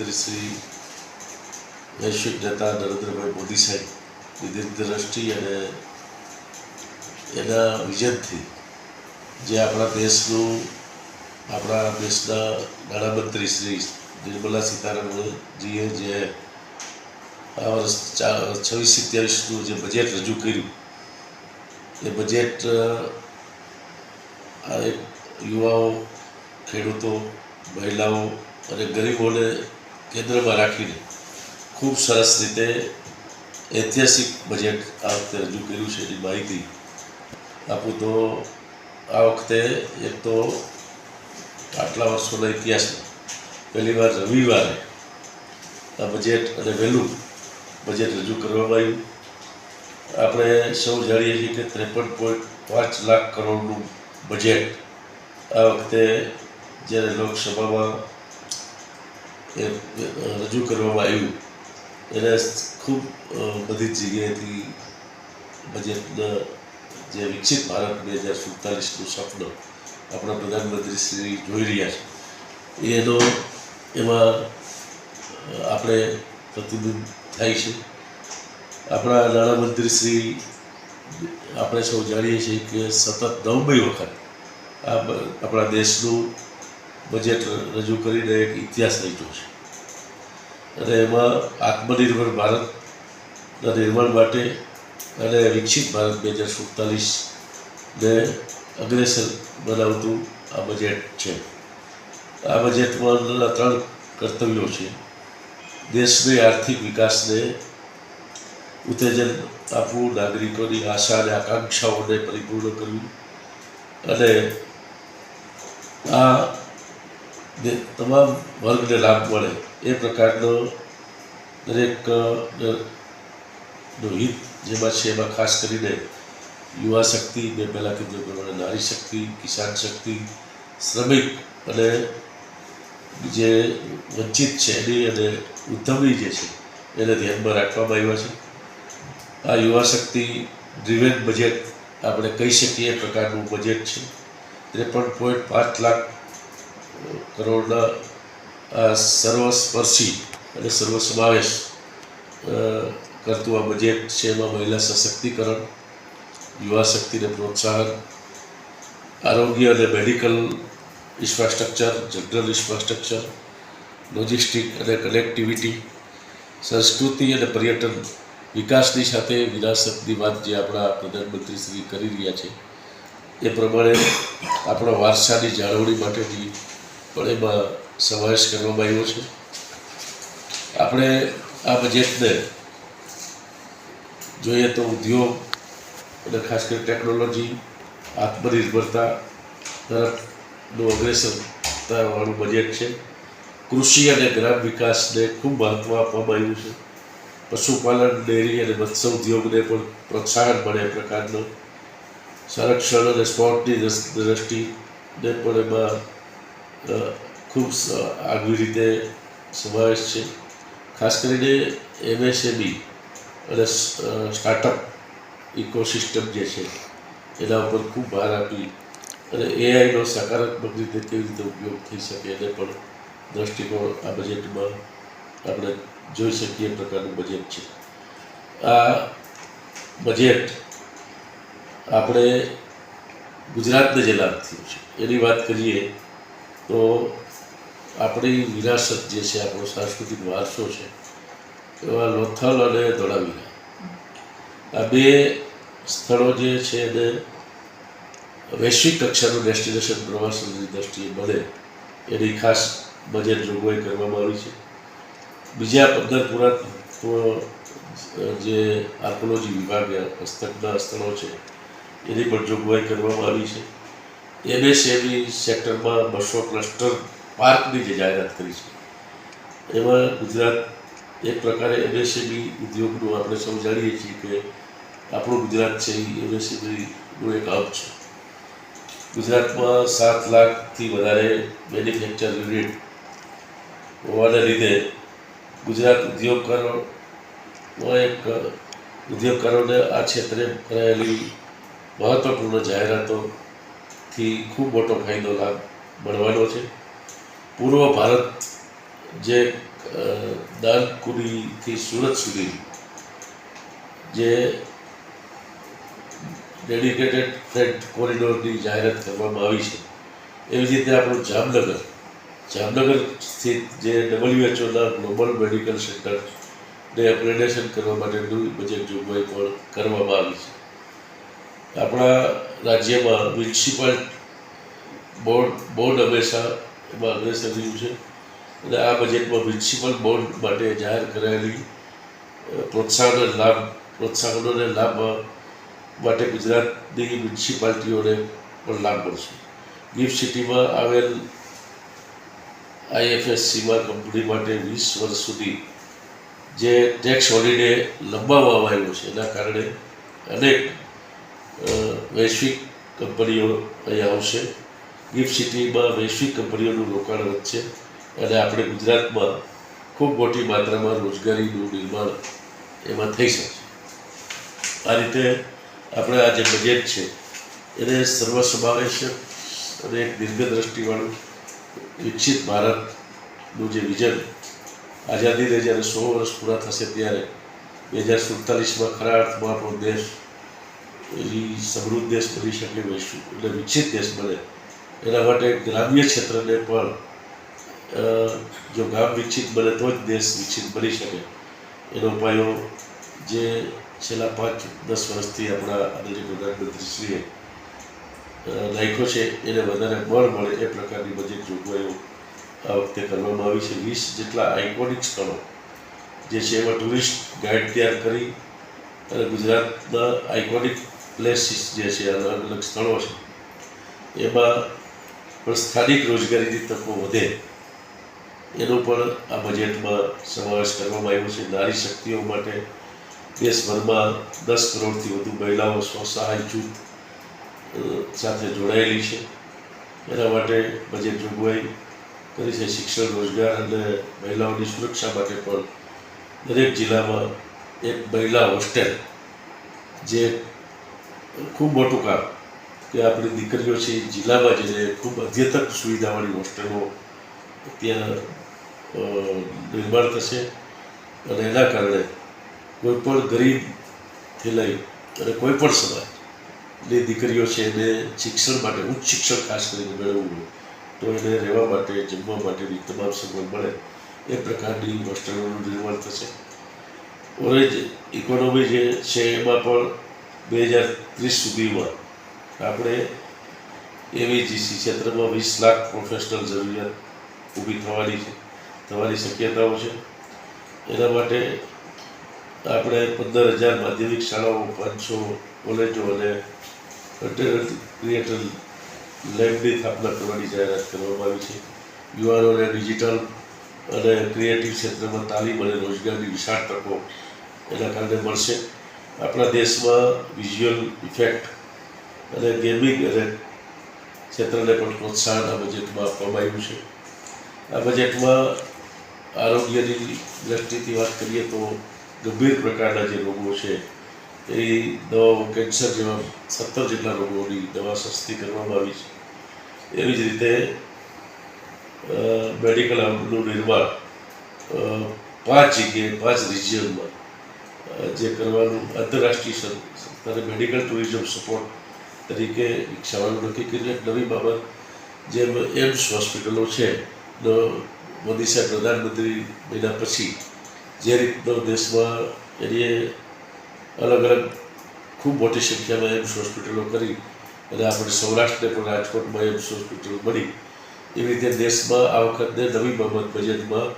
પ્રધાનમંત્રી શ્રી વૈશ્વિક નેતા નરેન્દ્રભાઈ મોદી સાહેબની દીર્ઘદ્રષ્ટિ અને એના વિઝનથી જે આપણા દેશના નાણામંત્રી શ્રી નિર્મલા સીતારામનજીએ જે આ વર્ષ 26-27નું જે બજેટ રજૂ કર્યું એ બજેટ એક યુવાઓ, ખેડૂતો, મહિલાઓ અને ગરીબોને કેન્દ્રમાં રાખીને ખૂબ સરસ રીતે ઐતિહાસિક બજેટ આ વખતે રજૂ કર્યું છે. એની માહિતી આપું તો આ વખતે એક તો આટલા વર્ષોના ઇતિહાસમાં પહેલીવાર રવિવારે આ બજેટ અને વહેલું બજેટ રજૂ કરવામાં આવ્યું. આપણે સૌ જાણીએ છીએ કે 53.5 લાખ કરોડનું બજેટ આ વખતે જ્યારે લોકસભામાં રજૂ કરવામાં આવ્યું એને ખૂબ બધી જ જગ્યાએથી બજેટના જે વિકસિત ભારત 2047નું સપનું આપણા પ્રધાનમંત્રી શ્રી જોઈ રહ્યા છે એમાં આપણે પ્રતિબિંબ થાય છે. આપણા નાણામંત્રી શ્રી આપણે સૌ જાણીએ છીએ કે સતત 9મી વખત આપણા દેશનું બજેટ રજૂ કરીને એક ઇતિહાસ રચ્યો છે અને એમાં આત્મનિર્ભર ભારતના નિર્માણ માટે અને વિકસિત ભારત 2047ને અગ્રેસર બનાવતું આ બજેટ છે. આ બજેટમાં 3 કર્તવ્યો છે. દેશની આર્થિક વિકાસને ઉત્તેજન આપવું, નાગરિકોની આશા અને આકાંક્ષાઓને પરિપૂર્ણ કરવું અને આ તમામ વર્ગને લાભ મળે એ પ્રકારનો દરેકનું હિત જેમાં છે એમાં ખાસ કરીને યુવા શક્તિ, મેં પહેલાં કીધું પ્રમાણે નારી શક્તિ, કિસાન શક્તિ, શ્રમિક અને જે વંચિત છે એની અને ઉદ્યમી જે છે એને ધ્યાનમાં રાખવામાં આવ્યા છે. આ યુવા શક્તિ ડ્રીવન બજેટ આપણે કહી શકીએ એ પ્રકારનું બજેટ છે. 53.5 લાખ કરોડના આ સર્વસ્પર્શી અને સર્વસમાવેશ કરતું આ બજેટ છે. એમાં મહિલા સશક્તિકરણ, યુવા શક્તિને પ્રોત્સાહન, આરોગ્ય અને medical infrastructure, general infrastructure, logistic અને કનેક્ટિવિટી, સંસ્કૃતિ અને પર્યટન વિકાસની સાથે વિરાસતની વાત જે આપણા પ્રધાનમંત્રી શ્રી કરી રહ્યા છે એ પ્રમાણે આપણા વારસાની જાળવણી માટેની પણ એમાં સમાવેશ કરવામાં આવ્યો છે. આપણે આ બજેટને જોઈએ તો ઉદ્યોગ અને ખાસ કરીને ટેકનોલોજી, આત્મનિર્ભરતા તરફનું અગ્રેસરતાવાળું બજેટ છે. કૃષિ અને ગ્રામ વિકાસને ખૂબ મહત્ત્વ આપવામાં આવ્યું છે. પશુપાલન, ડેરી અને મત્સ્ય ઉદ્યોગને પણ પ્રોત્સાહન મળે એ પ્રકારનો, સંરક્ષણ અને સ્પોર્ટની દ્રષ્ટિને પણ એમાં ખૂબ આગવી રીતે સમાવેશ છે. ખાસ કરીને MSME અને સ્ટાર્ટઅપ ઇકોસિસ્ટમ જે છે એના ઉપર ખૂબ ભાર આપી અને AIનો સકારાત્મક રીતે કેવી રીતે ઉપયોગ થઈ શકે એને પણ દ્રષ્ટિકોણ આ બજેટમાં આપણે જોઈ શકીએ પ્રકારનું બજેટ છે. આ બજેટ આપણે ગુજરાતને જે લાભ થયો છે એની વાત કરીએ તો આપણી વિરાસત જે છે, આપણો સાંસ્કૃતિક વારસો છે, એવા લોથલ અને ધોળાવીરા આ 2 સ્થળો જે છે એને વૈશ્વિક કક્ષાનું ડેસ્ટિનેશન પ્રવાસનની દ્રષ્ટિએ મળે એની ખાસ બજેટ જોગવાઈ કરવામાં આવી છે. બીજા 15 પુરાતત્વ જે આર્કોલોજી વિભાગે હસ્તકના સ્થળો છે એની પણ જોગવાઈ કરવામાં આવી છે. MSME સેક્ટરમાં 200 ક્લસ્ટર પાર્કની જે જાહેરાત કરી છે એમાં ગુજરાત એક પ્રકારે MSME ઉદ્યોગનું આપણે સૌ જાણીએ છીએ કે આપણું ગુજરાત છે એ MSMEનું એક હબ છે. ગુજરાતમાં 7 લાખથી વધારે મેન્યુફેક્ચર યુનિટ હોવાને લીધે ગુજરાત ઉદ્યોગકારોને આ ક્ષેત્રે કરાયેલી મહત્ત્વપૂર્ણ જાહેરાતોથી ખૂબ મોટો ફાયદો લાભ મળવાનો છે. પૂર્વ ભારત જે દાનકુનીથી સુરત સુધી જે ડેડિકેટેડ ફ્રેટ કોરિડોરની જાહેરાત કરવામાં આવી છે, એવી રીતે આપણું જામનગર સ્થિત જે WHO ગ્લોબલ મેડિકલ સેન્ટરને અપગ્રેડેશન કરવા માટેનું બજેટ જોગવાઈ પણ કરવામાં આવી છે. આપણા રાજ્યમાં મ્યુનિસિપલ બોર્ડ હંમેશા એમાં અગ્રેસર રહ્યું છે અને આ બજેટમાં મ્યુનિસિપલ બોર્ડ માટે જાહેર કરાયેલી પ્રોત્સાહનોને લાભ માટે ગુજરાતની મ્યુનિસિપાલિટીઓને પણ લાભ મળશે. ગિફ્ટ સિટીમાં આવેલ IFSCમાં કંપની માટે 20 વર્ષ સુધી જે ટેક્સ હોલિડે લંબાવવામાં આવ્યો છે, એના કારણે અનેક વૈશ્વિક કંપનીઓ અહીં આવશે. ગિફ્ટ સિટીમાં વૈશ્વિક કંપનીઓનું રોકાણ વધશે અને આપણે ગુજરાતમાં ખૂબ મોટી માત્રામાં રોજગારીનું નિર્માણ એમાં થઈ શકે. આ રીતે આપણે આ જે બજેટ છે એને સર્વસમાવેશક અને એક દીર્ઘદ્રષ્ટિવાળું વિકસિત ભારતનું જે વિઝન, આઝાદીને જ્યારે 100 વર્ષ પૂરા થશે ત્યારે 2047માં ખરા અર્થમાં આપણો દેશ એ સમૃદ્ધ દેશ બની શકે, વૈશ્વિક એટલે વિકસિત દેશ બને, એના માટે ગ્રામ્ય ક્ષેત્રને પણ જો ગામ વિકસિત બને તો જ દેશ વિકસિત બની શકે. એનો ઉપાયો જે છેલ્લા 5-10 વર્ષથી આપણા આદરણીય પ્રધાનમંત્રીશ્રીએ નાખ્યો છે એને વધારે બળ મળે એ પ્રકારની બજેટ જોગવાઈઓ આ વખતે કરવામાં આવી છે. 20 જેટલા આઇકોનિક સ્થળો જે છે એમાં ટુરિસ્ટ ગાઈડ તૈયાર કરી અને ગુજરાતના આઇકોનિક પ્લેસીસ જે છે અલગ અલગ સ્થળો છે એમાં પણ સ્થાનિક રોજગારીની તકો વધે એનો પણ આ બજેટમાં સમાવેશ કરવામાં આવ્યો છે. નારી શક્તિઓ માટે દેશભરમાં 10 કરોડથી વધુ મહિલાઓ સ્વસહાય જૂથ સાથે જોડાયેલી છે. એના માટે બજેટ જોગવાઈ કરી છે. શિક્ષણ, રોજગાર અને મહિલાઓની સુરક્ષા માટે પણ દરેક જિલ્લામાં એક મહિલા હોસ્ટેલ, જે ખૂબ મોટું કામ કે આપણી દીકરીઓ છે જિલ્લામાં જઈને ખૂબ અદ્યતન સુવિધાવાળી હોસ્ટેલો ત્યાં નિર્માણ થશે અને એના કારણે કોઈપણ ગરીબથી લઈ અને કોઈપણ સમાજની દીકરીઓ છે એને શિક્ષણ માટે, ઉચ્ચ શિક્ષણ ખાસ કરીને મેળવવું હોય તો એને રહેવા માટે, જમવા માટેની તમામ સગવડ મળે એ પ્રકારની હોસ્ટેલોનું નિર્માણ થશે. ઓરેન્જ ઇકોનોમી જે છે એમાં પણ 2030 સુધીમાં આપણે AVGC ક્ષેત્રમાં 20 લાખ પ્રોફેશનલ જરૂરિયાત ઊભી થવાની શક્યતાઓ છે. એના માટે આપણે 15,000 માધ્યમિક શાળાઓ, 500 કોલેજો અને કન્ટેન્ટ ક્રિએટર લેબની સ્થાપના કરવાની જાહેરાત કરવામાં આવી છે. યુવાનોને ડિજિટલ અને ક્રિએટિવ ક્ષેત્રમાં તાલીમ અને રોજગારની વિશાળ તકો એના કારણે મળશે. આપણા દેશમાં વિઝ્યુઅલ ઇફેક્ટ અને ગેમિંગ અને ક્ષેત્રને પણ પ્રોત્સાહન આ બજેટમાં આપવામાં આવ્યું છે. આ બજેટમાં આરોગ્યની દ્રષ્ટિથી વાત કરીએ તો ગંભીર પ્રકારના જે રોગો છે એ દવાઓ, કેન્સર જેવા 17 જેટલા રોગોની દવા સસ્તી કરવામાં આવી છે. એવી જ રીતે મેડિકલ હબનું નિર્માણ 5 જગ્યાએ 5 રિજિયનમાં જે કરવાનું આંતરરાષ્ટ્રીય સ્તરે મેડિકલ ટુરિઝમ સપોર્ટ તરીકે વિકસાવવાનું નક્કી કરીને એક નવી બાબત, જેમ એમ્સ હોસ્પિટલો છે, મોદી સાહેબ પ્રધાનમંત્રી બન્યા પછી જે રીતનો દેશમાં એની અલગ અલગ ખૂબ મોટી સંખ્યામાં એમ્સ હોસ્પિટલો કરી અને આપણે સૌરાષ્ટ્રને પણ રાજકોટમાં એમ્સ હોસ્પિટલ મળી, એવી રીતે દેશમાં આ વખતે નવી બાબત બજેટમાં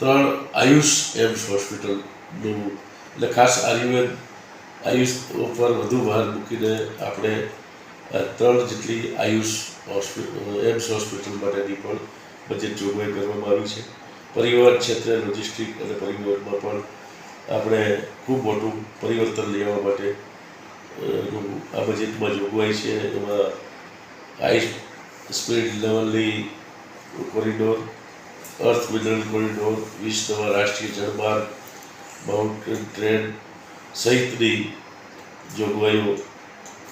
3 આયુષ એમ્સ હોસ્પિટલનું, એટલે ખાસ આયુષ ઉપર વધુ ભાર મૂકીને આપણે 3 જેટલી આયુષ એમ્સ હોસ્પિટલ માટેની પણ બજેટ જોગવાઈ કરવામાં આવી છે. પરિવહન ક્ષેત્રે, લોજિસ્ટિક અને પરિવહનમાં પણ આપણે ખૂબ મોટું પરિવર્તન લેવા માટે આ બજેટમાં જોગવાઈ છે. એમાં હાઈ સ્પીડ લેવલની કોરિડોર, અર્થ મિનરલ કોરિડોર, 20 નવા રાષ્ટ્રીય જળમાર્ગ, માઉન્ટેન ટ્રેન સહિતની જોગવાઈઓ,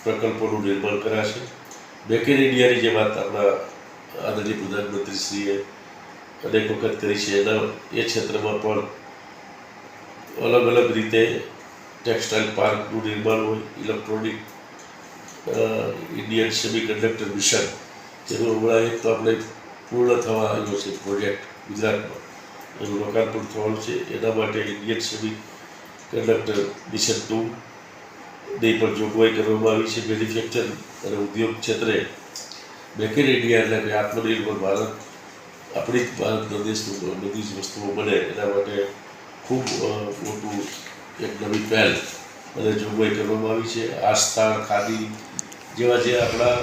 પ્રકલ્પોનું નિર્માણ કરાશે. મેક ઇન ઇન્ડિયાની જે વાત આપણા આદરણીય પ્રધાનમંત્રીશ્રીએ અનેક વખત કરી છે. એ ક્ષેત્રમાં પણ અલગ અલગ રીતે ટેક્સટાઇલ પાર્કનું નિર્માણ હોય, ઇલેક્ટ્રોનિક ઇન્ડિયન સેમિકન્ડક્ટર મિશન, જેનું હમણાં એક તો આપણે પૂર્ણ થવા આવ્યો છે પ્રોજેક્ટ ગુજરાતમાં, એનું લોકાર્પણ થવાનું છે. એના માટે ઇન્ડિયન સેમિકન્ડક્ટર મિશન 2 ની પણ જોગવાઈ કરવામાં આવી છે. મેન્યુફેક્ચર અને ઉદ્યોગ ક્ષેત્રે મેક ઇન ઇન્ડિયા એટલે કે આત્મનિર્ભર ભારત, આપણી જ ભારતના દેશનું બધી જ વસ્તુઓ બને એના માટે ખૂબ મોટું એક નવી પહેલ અને જોગવાઈ કરવામાં આવી છે. આસ્થા, ખાદી જેવા જે આપણા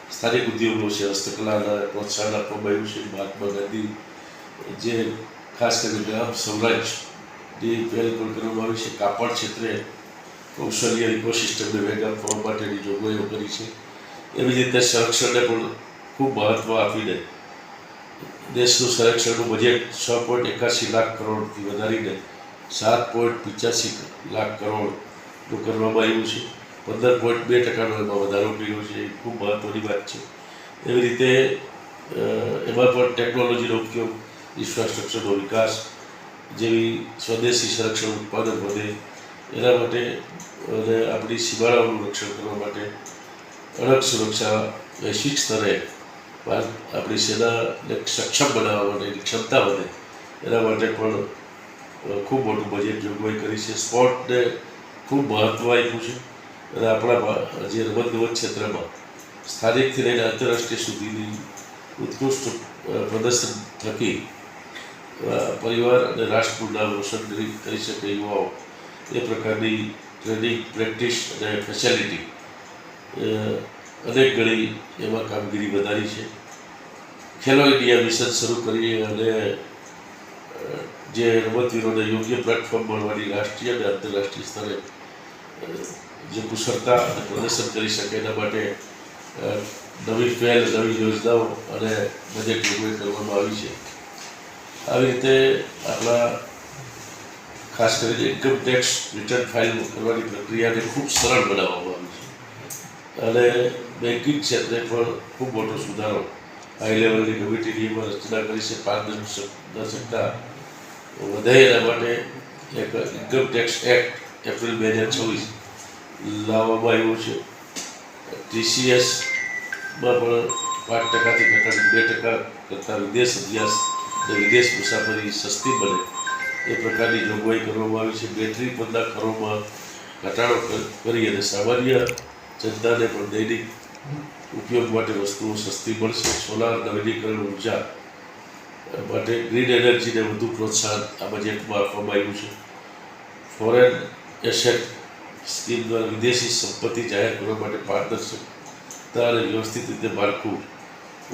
સ્થાનિક ઉદ્યોગો છે, હસ્તકલાના પ્રોત્સાહન આપવામાં આવ્યું છે. મહાત્મા ગાંધી જે ખાસ કરીને ગ્રામ સ્વરાજની પહેલ પણ કરવામાં આવી છે. કાપડ ક્ષેત્રે કૌશલ્ય ઇકોસિસ્ટમને વેગ આપવા માટેની જોગવાઈઓ કરી છે. એવી રીતે સંરક્ષણને પણ ખૂબ મહત્ત્વ આપીને દેશનું સંરક્ષણનું બજેટ 6.81 લાખ કરોડથી વધારીને 7.85 લાખ કરોડનું કરવામાં આવ્યું છે. 15.2% એમાં વધારો કર્યો છે. એ ખૂબ મહત્ત્વની વાત છે. એવી રીતે એમાં પણ ટેકનોલોજીનો ઉપયોગ, ઇન્ફ્રાસ્ટ્રક્ચરનો વિકાસ જેવી સ્વદેશી સંરક્ષણ ઉત્પાદન વધે એના માટે અને આપણી સીમાડાઓનું રક્ષણ કરવા માટે અડગ સુરક્ષા વૈશ્વિક સ્તરે આપણી સેનાને સક્ષમ બનાવવા માટેની ક્ષમતા વધે એના માટે પણ ખૂબ મોટું બજેટ જોગવાઈ કરી છે. સ્પોર્ટને ખૂબ મહત્ત્વ આપ્યું છે અને આપણા જે રમતગમત ક્ષેત્રમાં સ્થાનિકથી લઈને આંતરરાષ્ટ્રીય સુધીની ઉત્કૃષ્ટ પ્રદર્શન થકી પરિવાર અને રાષ્ટ્રનું નામ રોશન કરી શકે યુવાઓ એ પ્રકારની ટ્રેનિંગ, પ્રેક્ટિસ અને ફેસિલિટી અનેક ગણી એમાં કામગીરી વધારી છે. ખેલો ઇન્ડિયા મિશન શરૂ કરી અને જે રમતવીરોને યોગ્ય પ્લેટફોર્મ મળવાની રાષ્ટ્રીય અને આંતરરાષ્ટ્રીય સ્તરે જે કુશળતા અને પ્રદર્શન કરી શકે એના માટે નવી પહેલ, નવી યોજનાઓ અને બજેટ જોગવાઈ કરવામાં આવી છે. આવી રીતે આપણા ખાસ કરીને ઇન્કમ ટેક્સ રિટર્ન ફાઇલ કરવાની પ્રક્રિયાને ખૂબ સરળ બનાવવામાં આવી છે અને બેન્કિંગ ક્ષેત્રે પણ ખૂબ મોટો સુધારો હાઈ લેવલની કમિટીની એમાં રચના કરી છે. પારદર્શકતા વધે એના માટે એક ઇન્કમ ટેક્સ એક્ટ એપ્રિલ 2026 લાવવામાં આવ્યો છે. TCSમાં પણ 5%થી ઘટાડી 2% કરતાં વિદેશ અભ્યાસ અને વિદેશ મુસાફરી સસ્તી બને એ પ્રકારની જોગવાઈ કરવામાં આવી છે. બેટરી પરના ખરોમાં ઘટાડો કરી અને સામાન્ય જનતાને પણ દૈનિક ઉપયોગ માટે વસ્તુઓ સસ્તી મળશે. સોલાર નવીનીકરણ ઉર્જા માટે ગ્રીન એનર્જીને વધુ પ્રોત્સાહન આ બજેટમાં આપવામાં આવ્યું છે. ફોરેન એસેટ સ્કીમ દ્વારા વિદેશી સંપત્તિ જાહેર કરવા માટે પારદર્શકતા અને વ્યવસ્થિત રીતે માળખું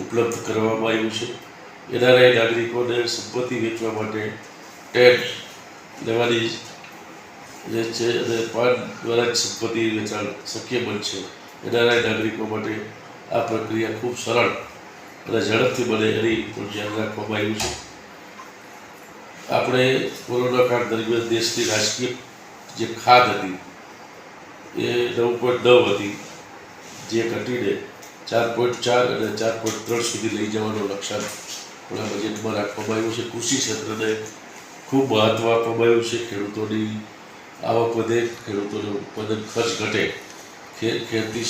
ઉપલબ્ધ કરવામાં આવ્યું છે. NRI નાગરિકોને સંપત્તિ વેચવા માટે ટેડ લેવાની જે છે અને પાન દ્વારા જ સંપત્તિ વેચાણ શક્ય બનશે. NRI નાગરિકો માટે આ પ્રક્રિયા ખૂબ સરળ અને ઝડપથી બને એની પણ ધ્યાન રાખવામાં આવ્યું છે. આપણે કોરોના કાળ દરમિયાન દેશની રાજકીય જે ખાધ હતી એ 9.9 હતી, જે ઘટીને 4.4 અને 4.3 સુધી લઈ જવાનો લક્ષ્યાંક આપણા બજેટમાં રાખવામાં આવ્યું છે. કૃષિ ક્ષેત્રને ખૂબ મહત્ત્વ આપવામાં આવ્યું છે. ખેડૂતોની આવક વધે, ખેડૂતોનો ઉત્પાદન ખર્ચ ઘટે, ખેતી